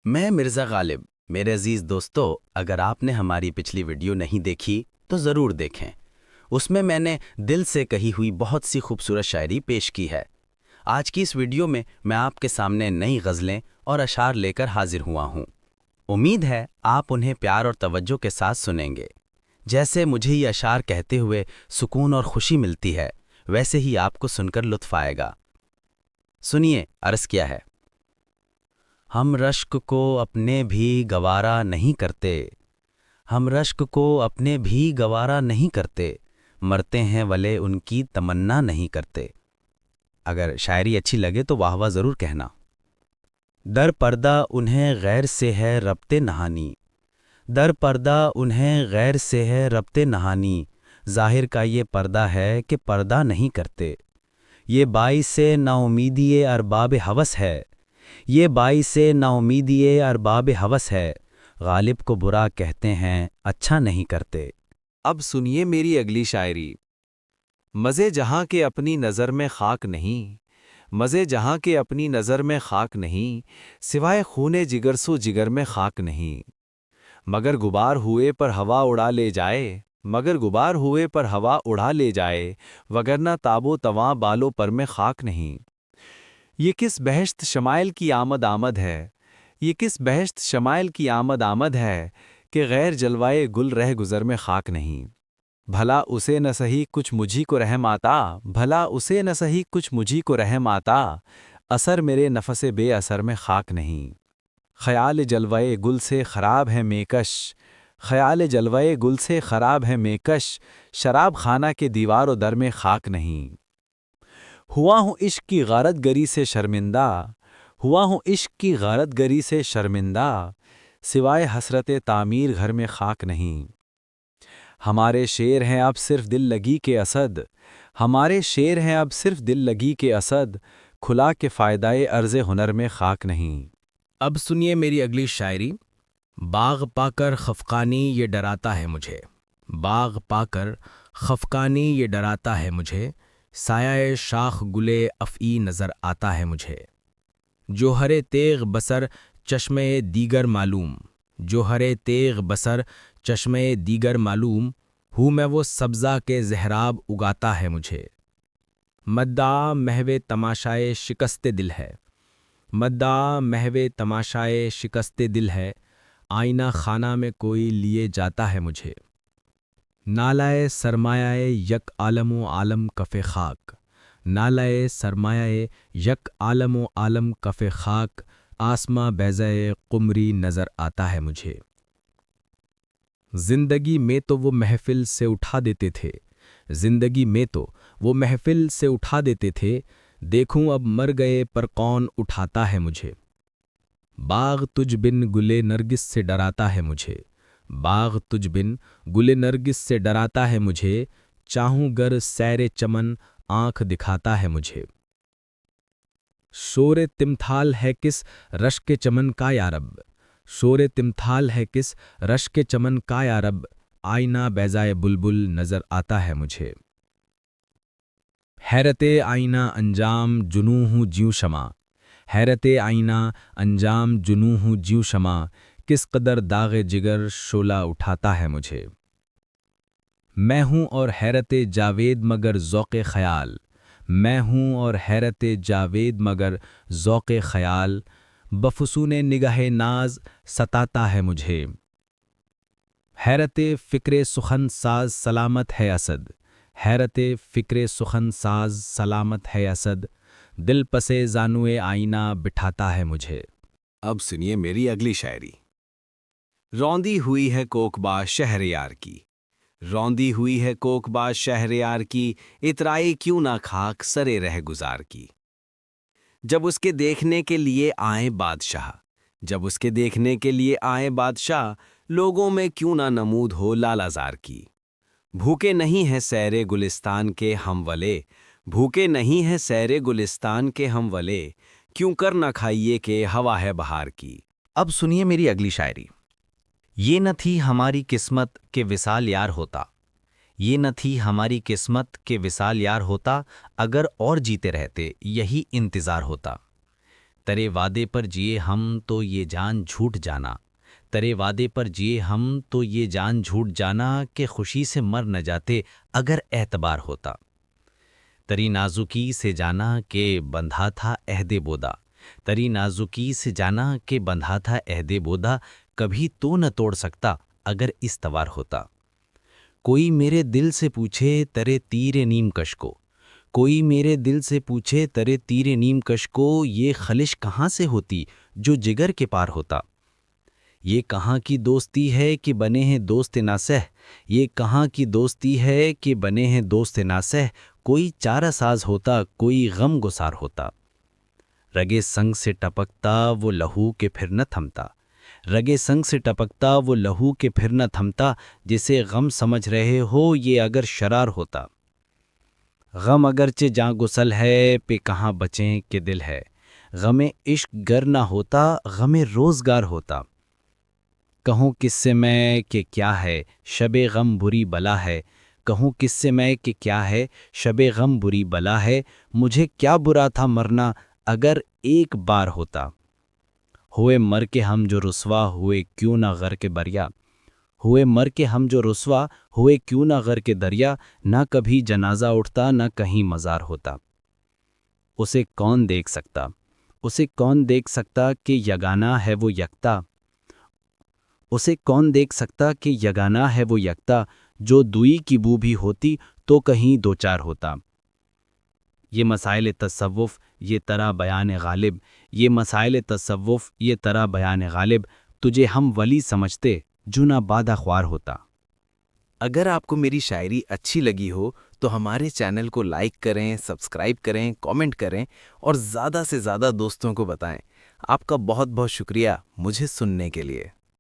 میں مرزا غالب۔ میرے عزیز دوستو، اگر آپ نے ہماری پچھلی ویڈیو نہیں دیکھی تو ضرور دیکھیں۔ اس میں نے دل سے کہی ہوئی بہت سی خوبصورت شاعری پیش کی ہے۔ آج کی اس ویڈیو میں آپ کے سامنے نئی غزلیں اور اشعار لے کر حاضر ہوا ہوں۔ امید ہے آپ انہیں پیار اور توجہ کے ساتھ سنیں گے۔ جیسے مجھے یہ اشعار کہتے ہوئے سکون اور خوشی ملتی ہے، ویسے ہی آپ کو سن کر لطف آئے گا۔ سنیے، عرض کیا ہے۔ ہم رشک کو اپنے بھی گوارا نہیں کرتے، ہم رشک کو اپنے بھی گوارا نہیں کرتے، مرتے ہیں ولے ان کی تمنا نہیں کرتے۔ اگر شاعری اچھی لگے تو واہ واہ ضرور کہنا۔ در پردہ انہیں غیر سے ہے ربط نہانی، در پردہ انہیں غیر سے ہے ربط نہانی، ظاہر کا یہ پردہ ہے کہ پردہ نہیں کرتے۔ یہ باعث نا امیدی ارباب ہوس ہے، یہ باعث نا امیدی ارباب ہوس ہے، غالب کو برا کہتے ہیں اچھا نہیں کرتے۔ اب سنیے میری اگلی شاعری۔ مزے جہاں کے اپنی نظر میں خاک نہیں، مزے جہاں کے اپنی نظر میں خاک نہیں، سوائے خون جگر سو جگر میں خاک نہیں۔ مگر غبار ہوئے پر ہوا اڑا لے جائے، مگر غبار ہوئے پر ہوا اڑا لے جائے، وگرنہ تاب و تواں بالوں پر میں خاک نہیں۔ یہ کس بہشت شمائل کی آمد ہے، یہ کس بہشت شمائل کی آمد ہے، کہ غیر جلوائے گل رہ گزر میں خاک نہیں۔ بھلا اسے نہ سہی کچھ مجھی کو رحم آتا، بھلا اسے نہ سہی کچھ مجھی کو رحم آتا، اثر میرے نفس بے اثر میں خاک نہیں۔ خیال جلوائے گل سے خراب ہے میکش، خیال جلوائے گل سے خراب ہے میکش، شراب خانہ کے دیوار و در میں خاک نہیں۔ ہوا ہوں عشق کی غارت گری سے شرمندہ، ہوا ہوں عشق کی غارت گری سے شرمندہ، سوائے حسرت تعمیر گھر میں خاک نہیں۔ ہمارے شعر ہیں اب صرف دل لگی کے اسد، ہمارے شعر ہیں اب صرف دل لگی کے اسد، کھلا کے فائدۂ عرض ہنر میں خاک نہیں۔ اب سنیے میری اگلی شاعری۔ باغ پا کر خفقانی یہ ڈراتا ہے مجھے، باغ پا کر خفقانی یہ ڈراتا ہے مجھے، سایہ شاخ گلے افعی نظر آتا ہے مجھے۔ جوہر تیغ بسر چشمے دیگر معلوم، جوہر تیغ بسر چشمے دیگر معلوم، ہوں میں وہ سبزہ کے زہراب اگاتا ہے مجھے۔ مدعا محو تماشائے شکست دل ہے، مدعا محو تماشائے شکست دل ہے، آئینہ خانہ میں کوئی لیے جاتا ہے مجھے۔ نالائے سرمایہ یک عالم و عالم کف خاک، نالائے سرمایہ یک عالم و عالم کف خاک، آسماں بیضۂ قمری نظر آتا ہے مجھے۔ زندگی میں تو وہ محفل سے اٹھا دیتے تھے، زندگی میں تو وہ محفل سے اٹھا دیتے تھے، دیکھوں اب مر گئے پر کون اٹھاتا ہے مجھے۔ باغ تجھ بن گلے نرگس سے ڈراتا ہے مجھے، باغ تجھ بن گلے نرگس سے ڈراتا ہے مجھے، چاہوں گر سیر چمن آنکھ دکھاتا ہے مجھے۔ شور تمثال ہے کس رشک چمن کا یا رب، شور تمثال ہے کس رشک چمن کا یا رب، آئینہ بیضائے بلبل نظر آتا ہے مجھے۔ حیرت آئینہ انجام جنوں ہوں جیوں شمع، حیرت آئینہ انجام جنوں ہوں جیوں شمع، کس قدر داغ جگر شعلہ اٹھاتا ہے مجھے۔ میں ہوں اور حیرت جاوید مگر ذوق خیال، میں ہوں اور حیرت جاوید مگر ذوق خیال، بفسون نگاہ ناز ستاتا ہے مجھے۔ حیرت فکر سخن ساز سلامت ہے اسد، حیرت فکر سخن ساز سلامت ہے اسد، دل پسے زانوئے آئینہ بٹھاتا ہے مجھے۔ اب سنیے میری اگلی شاعری۔ روندی ہوئی ہے کوکبا شہر یار کی، روندی ہوئی ہے کوکبا شہر یار کی، اترائی کیوں نہ خاک سرے رہ گزار کی۔ جب اس کے دیکھنے کے لیے آئیں بادشاہ، جب اس کے دیکھنے کے لیے آئیں بادشاہ، لوگوں میں کیوں نہ نمود ہو لالہ زار کی۔ بھوکے نہیں ہیں سیر گلستان کے ہم ولے، بھوکے نہیں ہیں سیر گلستان کے ہم ولے، کیوں کر نہ کھائیے کہ ہوا ہے بہار کی۔ اب سنیے میری اگلی شاعری۔ یہ نہ تھی ہماری قسمت کہ وصال یار ہوتا، یہ نہ تھی ہماری قسمت کہ وصال یار ہوتا، اگر اور جیتے رہتے یہی انتظار ہوتا۔ ترے وعدے پر جیے ہم تو یہ جان جھوٹ جانا، ترے وعدے پر جیے ہم تو یہ جان جھوٹ جانا کہ خوشی سے مر نہ جاتے اگر اعتبار ہوتا۔ تری نازکی سے جانا کہ بندھا تھا عہد بودا، تری نازکی سے جانا کہ بندھا تھا عہد بودا، کبھی تو نہ توڑ سکتا اگر استوار ہوتا۔ کوئی میرے دل سے پوچھے ترے تیر نیم کش کو، کوئی میرے دل سے پوچھے ترے تیر نیم کش کو، یہ خلش کہاں سے ہوتی جو جگر کے پار ہوتا۔ یہ کہاں کی دوستی ہے کہ بنے ہیں دوست ناسہ، یہ کہاں کی دوستی ہے کہ بنے ہیں دوست ناسہ، کوئی چارہ ساز ہوتا کوئی غم گسار ہوتا۔ رگے سنگ سے ٹپکتا وہ لہو کے پھر نہ تھمتا، رگے سنگ سے ٹپکتا وہ لہو کے پھر نہ تھمتا، جسے غم سمجھ رہے ہو یہ اگر شرار ہوتا۔ غم اگرچہ جاں گسل ہے پہ کہاں بچیں کہ دل ہے، غم عشق گر نہ ہوتا غم روزگار ہوتا۔ کہوں کس سے میں کہ کیا ہے شب غم بری بلا ہے، کہوں کس سے میں کہ کیا ہے شب غم بری بلا ہے، مجھے کیا برا تھا مرنا اگر ایک بار ہوتا۔ ہوئے مر کے ہم جو رسوا ہوئے کیوں نہ غر کے بریا، ہوئے مر کے ہم جو رسوا ہوئے کیوں نہ غر کے دریا، نہ کبھی جنازہ اٹھتا نہ کہیں مزار ہوتا۔ اسے کون دیکھ سکتا، اسے کون دیکھ سکتا کہ یگانہ ہے وہ یکتا، اسے کون دیکھ سکتا کہ یگانہ ہے وہ یکتا، جو دوئی کی بو بھی ہوتی تو کہیں دو چار ہوتا۔ یہ مسائل تصوف یہ ترا بیان غالب، یہ مسائل تصوف یہ ترا بیان غالب، تجھے ہم ولی سمجھتے جو نہ بادہ خوار ہوتا۔ اگر آپ کو میری شاعری اچھی لگی ہو تو ہمارے چینل کو لائک کریں، سبسکرائب کریں، کامنٹ کریں اور زیادہ سے زیادہ دوستوں کو بتائیں۔ آپ کا بہت بہت شکریہ مجھے سننے کے لیے۔